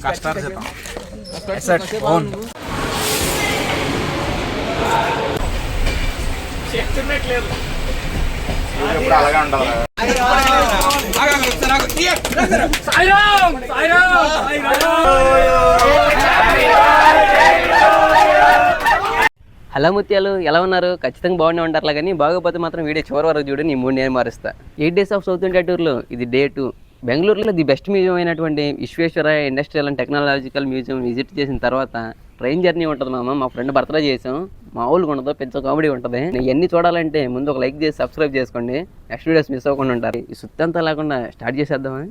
కష్టార్జితం asset own చెప్తున్నట్లేదు ఎప్పుడు అలాగే ఉండాలి. హలో ముత్యాలు, ఎలా ఉన్నారు? ఖచ్చితంగా బాగానే ఉంటారు. కానీ బాగోపోతే మాత్రం వీడియో చివరి వరకు చూడు, నీ 3 నేను మారుస్తా. 8 days ఆఫ్ సౌత్ ఇండియా టూర్లో ఇది డే 2. బెంగళూరులో ది బెస్ట్ మ్యూజియం అయినటువంటి Visvesvaraya industrial and technological museum visit చేసిన తర్వాత ట్రైన్ జర్నీ ఉంటుంది మా ఫ్రెండ్ బర్త్డే చేసాం. మామూలుగా ఉండదు, పెద్ద కామెడీ ఉంటుంది. ఇవన్నీ చూడాలంటే ముందు ఒక లైక్ చేసి సబ్స్క్రైబ్ చేసుకోండి. నెక్స్ట్ వీడియోస్ మిస్ అవ్వకుండా ఉంటారు. ఈ సుత్తంతా లేకుండా స్టార్ట్ చేసేద్దామా?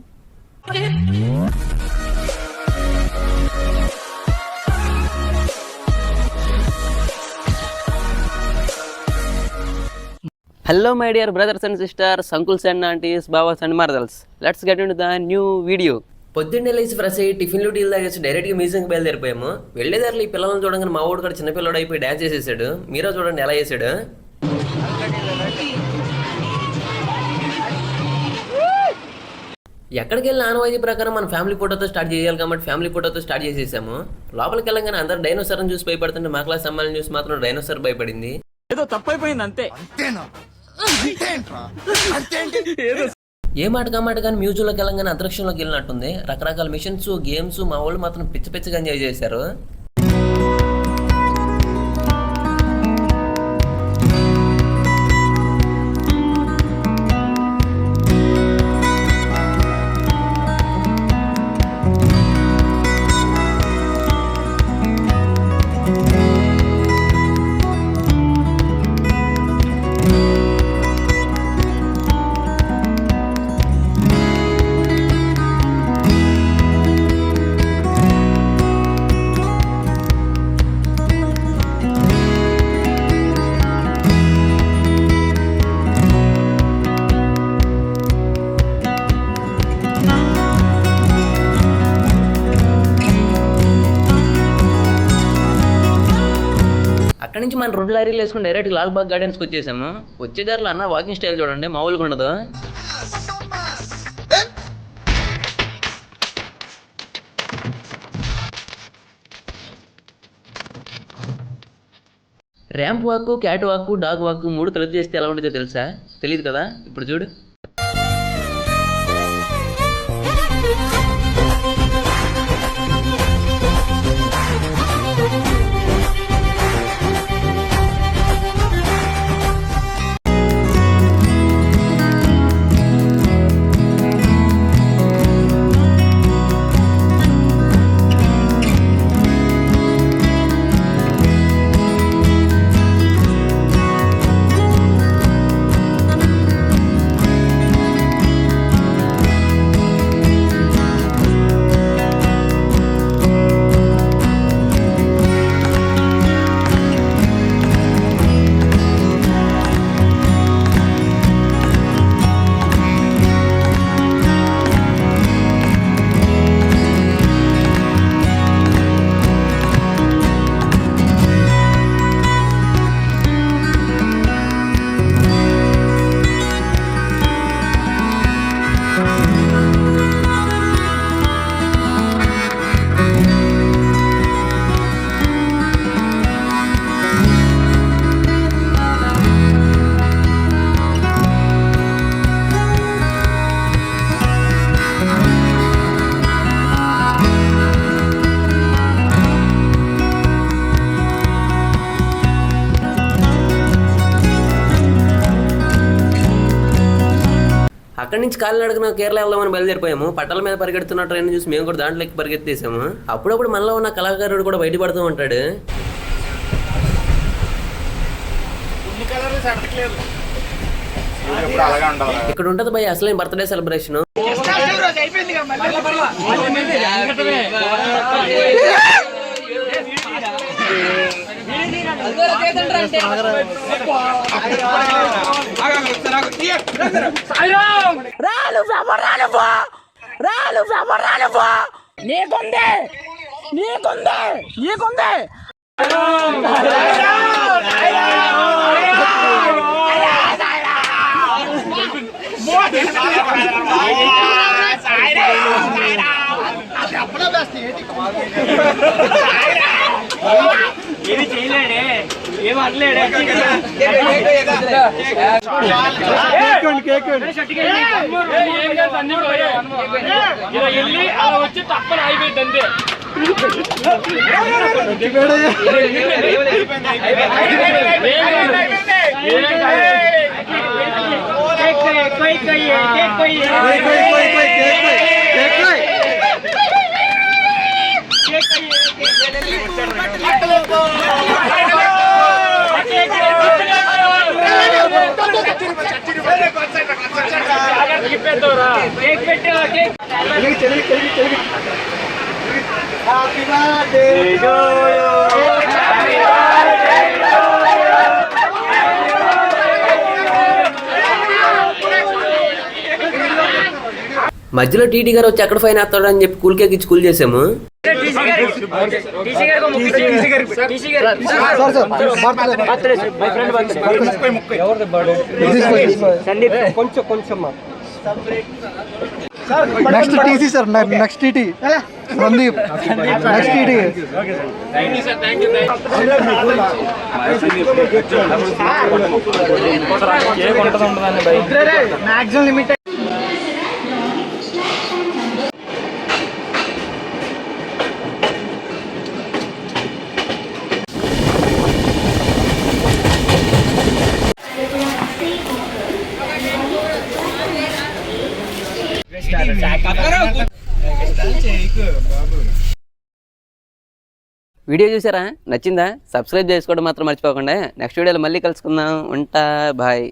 Hello my dear brothers and sisters, uncles and aunties, బావాస్ అండ్ మరదల్స్. Let's get into the new video. పొద్దున్నే లేచి ఫ్రెష్ అయ్యి టిఫిన్లు టీలు తాగేసి డైరెక్ట్గా మ్యూజియంకి బయలుదేరిపోయాము. వెళ్ళేదారులు ఈ పిల్లలను చూడగానే మా ఊడు కూడా చిన్నపిల్లడు అయిపోయి డ్యాన్స్ చేసేసాడు. మీరో చూడండి ఎలా చేశాడు. ఎక్కడికి వెళ్ళిన ఆనవాయితీ ప్రకారం మన ఫ్యామిలీ ఫోటోతో స్టార్ట్ చేయాలి కాబట్టి ఫ్యామిలీ ఫోటోతో స్టార్ట్ చేసేసాము. లోపలికి వెళ్ళగానే అందరు డైనోసార్ని చూసి భయపడుతుంటే మా క్లాస్ అమ్మాయిని చూసి మాత్రం డైనోసార్ భయపడింది. ఏదో తప్పైపోయింది అంతే. ఏ మాటగా కానీ మ్యూజియంలోకి వెళ్ళగానే అంతరిక్షంలోకి వెళ్ళినట్టుంది. రకరకాల మిషన్స్, గేమ్స్ మా వాళ్ళు మాత్రం పిచ్చగా ఎంజాయ్ చేశారు. అక్కడి నుంచి మనం 2 లారీలు వేసుకుని డైరెక్ట్ లాల్బాగ్ గార్డెన్స్కి వచ్చేసాము. వచ్చేదారిలో అన్న వాకింగ్ స్టైల్ చూడండి, మామూలుగా ఉండదు. Ramp walk, cat walk, dog walk 3 కలిపి చేస్తే ఎలా ఉంటుందో తెలుసా? తెలియదు కదా, ఇప్పుడు చూడు. అక్కడి నుంచి కాలినడకన కేరళ వెళ్దామని బయలుదేరిపోయాము. పట్టాల మీద పరిగెడుతున్న ట్రైన్ చూసి మేము కూడా దాంట్లోకి పరిగెత్తేసాము. అప్పుడప్పుడు మనలో ఉన్న కళాకారుడు కూడా బయటపడుతూ ఉంటాడు. ఇక్కడ ఉంటది భయ అసలైన బర్త్డే సెలబ్రేషన్. ఏది చేయలేడే ఏం అనలేడే వెళ్ళి అలా వచ్చి తప్పని అయిపోయింది అంతే మధ్యలో టీటీ గారు వచ్చి ఎక్కడ ఫైన్ వేస్తాడు అని చెప్పి కూల్ కేక్ ఇచ్చి కూల్ చేసాము. Next TC sir, next TT Sandeep, next TT. Maximum limit. Video చూసారా? నచ్చిందా? సబ్స్క్రైబ్ చేసుకోవడం మాత్రం మర్చిపోకుండా. నెక్స్ట్ వీడియోలో మళ్ళీ కలుసుకుందాం. ఉంటా, బాయ్.